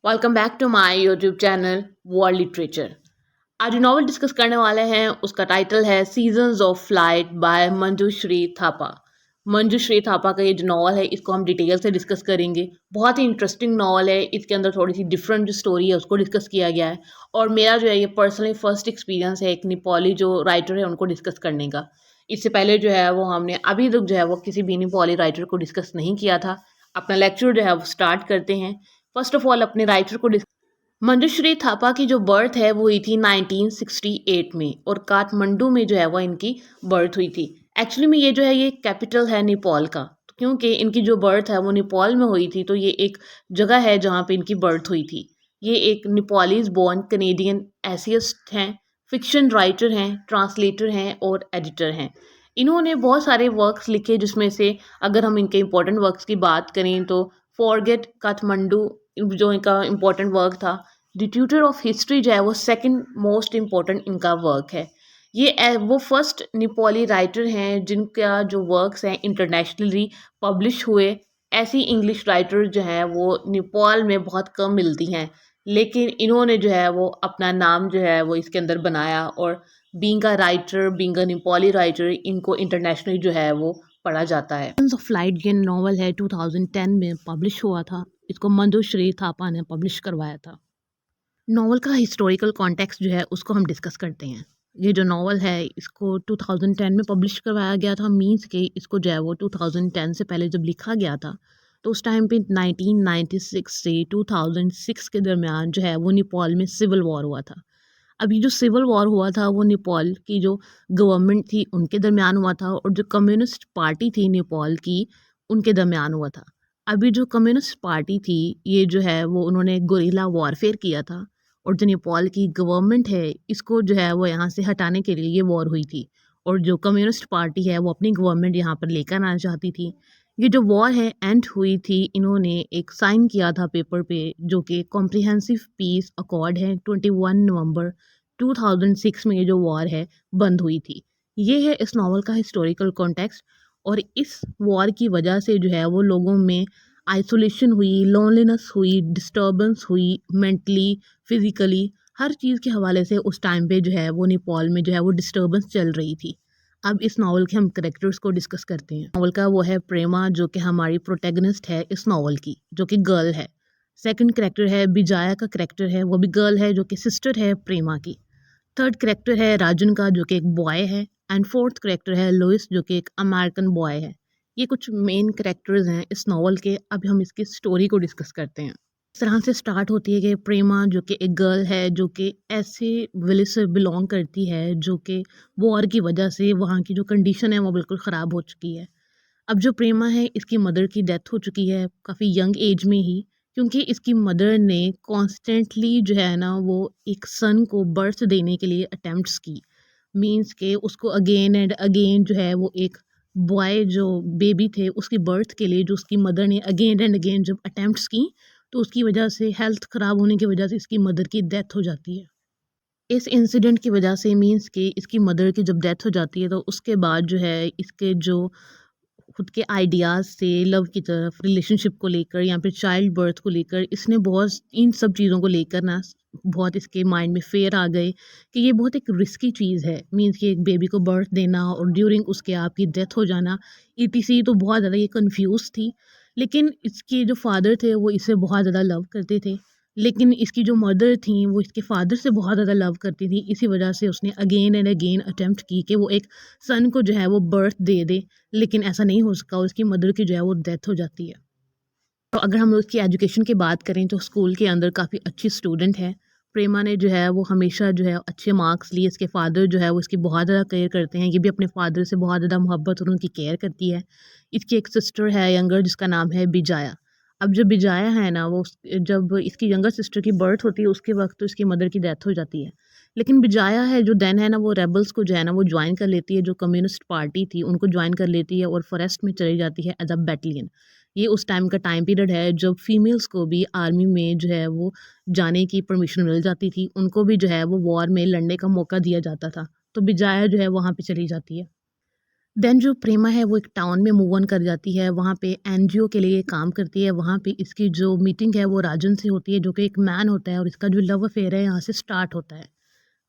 Welcome back to my YouTube channel world literature. आज जो novel discuss करने वाले हैं उसका टाइटल है seasons of flight by Manjushree Thapa. Manjushree Thapa का ये जो नॉवल है इसको हम डिटेल से डिस्कस करेंगे। बहुत ही इंटरेस्टिंग नॉवल है। इसके अंदर थोड़ी सी डिफरेंट जो स्टोरी है उसको डिस्कस किया गया है और मेरा जो है ये पर्सनली फर्स्ट एक्सपीरियंस है एक नेपाली जो राइटर है उनको डिस्कस करने का। इससे पहले जो है वो हमने अभी तक जो है वो किसी भी नेपाली राइटर को डिस्कस नहीं किया था। अपना लेक्चर जो है वो स्टार्ट करते हैं। फर्स्ट ऑफ ऑल अपने राइटर को मंजुश्री थापा की जो बर्थ है वो हुई थी 1968 में और काठमांडू में जो है वो इनकी बर्थ हुई थी। एक्चुअली में ये जो है ये कैपिटल है नेपाल का, तो क्योंकि इनकी जो बर्थ है वो नेपाल में हुई थी तो ये एक जगह है जहाँ पे इनकी बर्थ हुई थी। ये एक नेपालीज बोर्न कनेडियन एसियस्ट हैं, फिक्शन राइटर हैं, ट्रांसलेटर हैं और एडिटर हैं। इन्होंने बहुत सारे वर्क्स लिखे जिसमें से अगर हम इनके इम्पोर्टेंट वर्क्स की बात करें तो फॉरगेट काठमांडू जो इनका इम्पोर्टेंट वर्क था। द ट्यूटर ऑफ हिस्ट्री जो है वो सेकंड मोस्ट इम्पोर्टेंट इनका वर्क है। वो फर्स्ट नेपाली राइटर हैं जिनका जो वर्क्स हैं इंटरनेशनली पब्लिश हुए। ऐसी इंग्लिश राइटर जो हैं वो नेपाल में बहुत कम मिलती हैं, लेकिन इन्होंने जो है वो अपना नाम जो है वो इसके अंदर बनाया और being a writer, being a Nepali writer, इनको इंटरनेशनली जो है वो पढ़ा जाता है। ऑफ फ्लाइट ये नॉवल है 2010 में पब्लिश हुआ था। इसको मंजुश्री थापा ने पब्लिश करवाया था। नॉवल का हिस्टोरिकल कॉन्टेक्स्ट जो है उसको हम डिस्कस करते हैं। ये जो नॉवल है इसको 2010 में पब्लिश करवाया गया था। मींस के इसको जो है वो 2010 से पहले जब लिखा गया था तो उस टाइम पे 1996 से 2006 के दरमियान जो है वो नेपाल में सिविल वॉर हुआ था। अभी जो सिविल वॉर हुआ था वो नेपाल की जो गवर्नमेंट थी उनके दरमियान हुआ था और जो कम्युनिस्ट पार्टी थी नेपाल की उनके दरमियान हुआ था। अभी जो कम्युनिस्ट पार्टी थी ये जो है वो उन्होंने गुरिल्ला वॉरफेयर किया था और जो नेपाल की गवर्नमेंट है इसको जो है वो यहाँ से हटाने के लिए ये वॉर हुई थी और जो कम्युनिस्ट पार्टी है वो अपनी गवर्नमेंट यहाँ पर लेकर आना चाहती थी। ये जो वॉर है एंड हुई थी, इन्होंने एक साइन किया था पेपर पे जो कि कॉम्प्रिहेंसिव पीस अकॉर्ड है। 21 नवंबर 2006 में ये जो वॉर है बंद हुई थी। ये है इस नावल का हिस्टोरिकल कॉन्टेक्स्ट और इस वॉर की वजह से जो है वो लोगों में आइसोलेशन हुई, लोनलीनेस हुई, डिस्टर्बेंस हुई, मेंटली, फिजिकली, हर चीज़ के हवाले से उस टाइम पे जो है वो नेपाल में जो है वो डिस्टर्बेंस चल रही थी। अब इस नावल के हम करेक्टर्स को डिस्कस करते हैं। नावल का वो है प्रेमा जो कि हमारी प्रोटैगनिस्ट है इस नावल की, जो कि गर्ल है। सेकंड करेक्टर है बिजाया का करेक्टर है, वो भी गर्ल है जो कि सिस्टर है प्रेमा की। थर्ड करेक्टर है राजन का जो कि एक बॉय है एंड फोर्थ करेक्टर है लुइस जो कि एक अमेरिकन बॉय है। ये कुछ मेन करेक्टर्स हैं इस नावल के। अब हम इसकी स्टोरी को डिस्कस करते हैं। इस तरह से स्टार्ट होती है कि प्रेमा जो कि एक गर्ल है जो कि ऐसे विलेज से बिलोंग करती है जो कि वॉर की वजह से वहाँ की जो कंडीशन है वो बिल्कुल ख़राब हो चुकी है। अब जो प्रेमा है इसकी मदर की डेथ हो चुकी है काफ़ी यंग एज में ही, क्योंकि इसकी मदर ने कॉन्स्टेंटली जो है ना वो एक सन को बर्थ देने के लिए अटेम्प्ट्स की। मींस के उसको अगेन एंड अगेन जो है वो एक बॉय जो बेबी थे उसकी बर्थ के लिए जो उसकी मदर ने अगेन एंड अगेन जब अटेम्प्ट्स की तो उसकी वजह से हेल्थ ख़राब होने की वजह से इसकी मदर की डेथ हो जाती है। इस इंसिडेंट की वजह से मींस के इसकी मदर की जब डेथ हो जाती है तो उसके बाद जो है इसके जो खुद के आइडियाज़ से लव की तरफ, रिलेशनशिप को लेकर या फिर चाइल्ड बर्थ को लेकर इसने बहुत इन सब चीज़ों को लेकर ना बहुत इसके माइंड में फेयर आ गए कि ये बहुत एक रिस्की चीज़ है। मीन्स कि एक बेबी को बर्थ देना और ड्यूरिंग उसके आपकी डेथ हो जाना, ईटीसी। तो बहुत ज़्यादा ये कंफ्यूज थी। लेकिन इसके जो फादर थे वो इसे बहुत ज़्यादा लव करते थे, लेकिन इसकी जो मदर थी वो इसके फादर से बहुत ज़्यादा लव करती थी। इसी वजह से उसने अगेन एंड अगेन अटेम्प्ट की कि वो एक सन को जो है वो बर्थ दे दे, लेकिन ऐसा नहीं हो सका। उसकी मदर की जो है वो डेथ हो जाती है। तो अगर हम उसकी एजुकेशन की बात करें तो स्कूल के अंदर काफ़ी अच्छी स्टूडेंट है। प्रेमा ने जो है वो हमेशा जो है अच्छे मार्क्स लिए। इसके फादर जो है वो इसकी बहुत ज़्यादा केयर करते हैं। ये भी अपने फादर से बहुत ज़्यादा मोहब्बत और उनकी केयर करती है। इसकी एक सिस्टर है यंगर जिसका नाम है बिजाया। अब जो बिजाया है ना वो जब इसकी यंगर सिस्टर की बर्थ होती है उसके वक्त तो इसकी मदर की डेथ हो जाती है। लेकिन बिजाया है जो देन है ना वो रेबल्स को जो है ना वो ज्वाइन कर लेती है, जो कम्युनिस्ट पार्टी थी उनको ज्वाइन कर लेती है और फॉरेस्ट में चली जाती है एज अ बैटलियन। ये उस टाइम का टाइम पीरियड है जब फीमेल्स को भी आर्मी में जो है वो जाने की परमिशन मिल जाती थी। उनको भी जो है वो वॉर में लड़ने का मौका दिया जाता था। तो बिजाया जो है वहाँ पे चली जाती है। देन जो प्रेमा है वो एक टाउन में मूव ऑन कर जाती है, वहाँ पे एनजीओ के लिए काम करती है। वहाँ पे इसकी जो मीटिंग है वो राजन से होती है, जो कि एक मैन होता है, और इसका जो लव अफेयर है यहाँ से स्टार्ट होता है।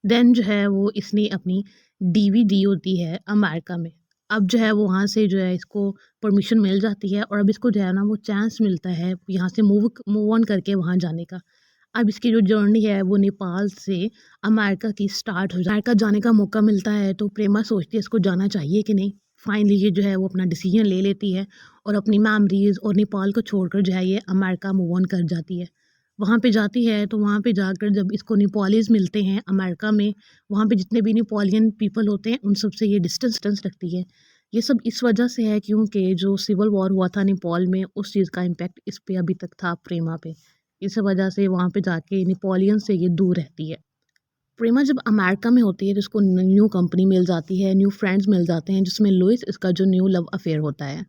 देन जो है वो इसने अपनी डीवी दी होती है अमेरिका में। अब जो है वो वहाँ से जो है इसको परमिशन मिल जाती है, और अब इसको जो है ना वो चांस मिलता है यहाँ से मूव मूव ऑन करके वहाँ जाने का। अब इसकी जो जर्नी है वो नेपाल से अमेरिका की स्टार्ट हो जाए। अमेरिका जाने का मौका मिलता है तो प्रेमा सोचती है इसको जाना चाहिए कि नहीं। फाइनली ये जो है वो अपना डिसीजन ले लेती है और अपनी मेमोरीज और नेपाल को छोड़कर जो है ये अमेरिका मूव ऑन कर जाती है। वहाँ पे जाती है तो वहाँ पे जाकर जब इसको नेपालीज मिलते हैं अमेरिका में, वहाँ पे जितने भी नेपालियन पीपल होते हैं उन सब से ये डिस्टेंस रखती है। ये सब इस वजह से है क्योंकि जो सिविल वॉर हुआ था नेपाल में, उस चीज़ का इम्पैक्ट इस पे अभी तक था प्रेमा पे। इस वजह से वहाँ पे जाके नेपोलियन से ये दूर रहती है। प्रेमा जब अमेरिका में होती है तो उसको न्यू कंपनी मिल जाती है, न्यू फ्रेंड्स मिल जाते हैं, जिसमें लुइस इसका जो न्यू लव अफेयर होता है।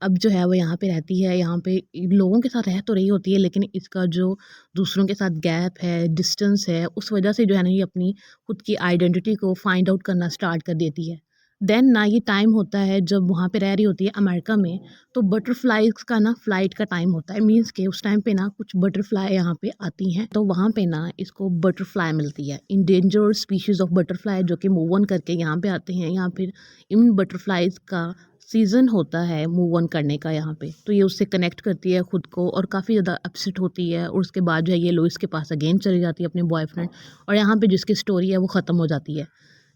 अब जो है वो यहाँ पे रहती है, यहाँ पे लोगों के साथ रह तो रही होती है, लेकिन इसका जो दूसरों के साथ गैप है, डिस्टेंस है, उस वजह से जो है ना ये अपनी खुद की आइडेंटिटी को फाइंड आउट करना स्टार्ट कर देती है। देन ना ये टाइम होता है जब वहाँ पे रह रही होती है अमेरिका में, तो बटरफ्लाइज का ना फ़्लाइट का टाइम होता है। मीन्स के उस टाइम पे ना कुछ बटरफ्लाई यहाँ पे आती हैं, तो वहाँ पे ना इसको बटरफ्लाई मिलती है, इंडेंजर्ड स्पीशीज़ ऑफ बटरफ्लाई, जो कि मूव ऑन करके यहाँ पे आते हैं। यहाँ फिर इन बटरफ्लाइज का सीज़न होता है मूव ऑन करने का यहाँ पे, तो ये उससे कनेक्ट करती है खुद को और काफ़ी ज़्यादा अपसेट होती है, और उसके बाद जो है ये लुइस के पास अगेन चली जाती है अपने बॉयफ्रेंड, और यहाँ पे जिसकी स्टोरी है वो ख़त्म हो जाती है।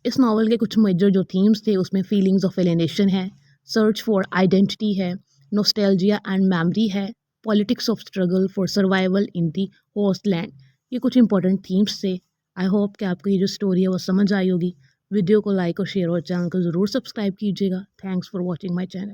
इस नावल के कुछ मेजर जो थीम्स थे उसमें फीलिंग्स ऑफ एलिनेशन है, सर्च फॉर आइडेंटिटी है, नोस्टैल्जिया एंड मेमोरी है, politics of struggle for survival in the host land. ये कुछ इंपॉर्टेंट थीम्स थे। आई होप कि आपको ये जो स्टोरी है वो समझ आई होगी। वीडियो को लाइक और शेयर और चैनल को ज़रूर सब्सक्राइब कीजिएगा। Thanks for watching my channel.